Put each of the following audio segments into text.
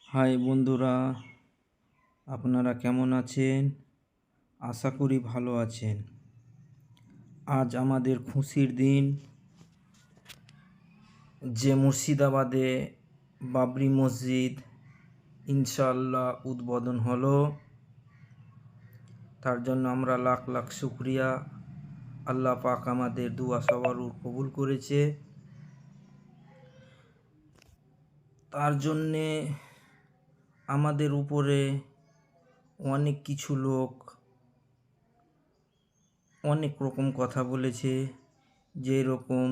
High বন্ধুরা, আপনারা কেমন আছেন? আশা করি ভালো আছেন। আজ আমাদের খুশির দিন যে মুর্শিদাবাদে বাবরি মসজিদ ইনশাআল্লাহ উদ্বোধন হলো। তার জন্য আমরা লাখ লাখ শুকরিয়া। আল্লাহ পাক আমাদের দুয়া সবার কবুল করেছে। তার জন্যে আমাদের উপরে অনেক কিছু লোক অনেক রকম কথা বলেছে। যেরকম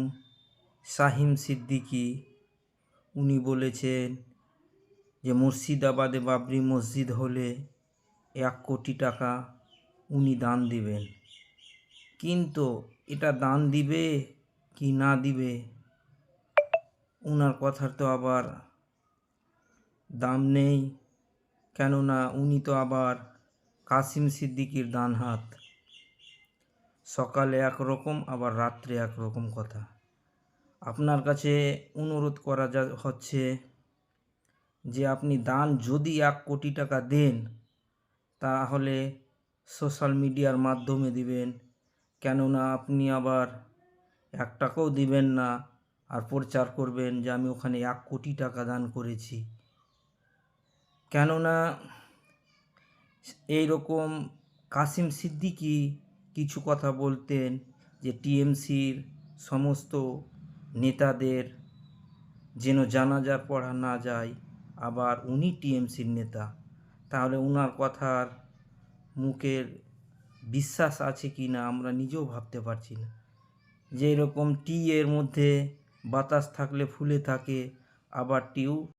শাহিম সিদ্দিকী, উনি বলেছেন যে মুর্শিদাবাদে বাবরি মসজিদ হলে 1 কোটি টাকা উনি দান দিবেন। কিন্তু এটা দান দিবে কি না দিবে, উনার কথার তো আবার দাম নেই। কেননা উনি তো আবার কাসিম সিদ্দিকীর ডান হাত। সকালে একরকম, আবার রাত্রে একরকম কথা। আপনার কাছে অনুরোধ করা হচ্ছে যে আপনি দান যদি 1 কোটি টাকা দেন, তাহলে সোশ্যাল মিডিয়ার মাধ্যমে দিবেন। কেননা আপনি আবার 1 টাকাও দিবেন না আর প্রচার করবেন যে আমি ওখানে 1 কোটি টাকা দান করেছি। কেননা এইরকম কাসিম সিদ্দিকী কিছু কথা বলতেন যে টিএমসির সমস্ত নেতাদের যেন জানাজা পড়া না যায়। আবার উনি টিএমসির নেতা, তাহলে উনার কথার মুখের বিশ্বাস আছে কি না আমরা নিজেও ভাবতে পারছি না। যেরকম টি এর মধ্যে বাতাস থাকলে ফুলে থাকে, আবার টিউ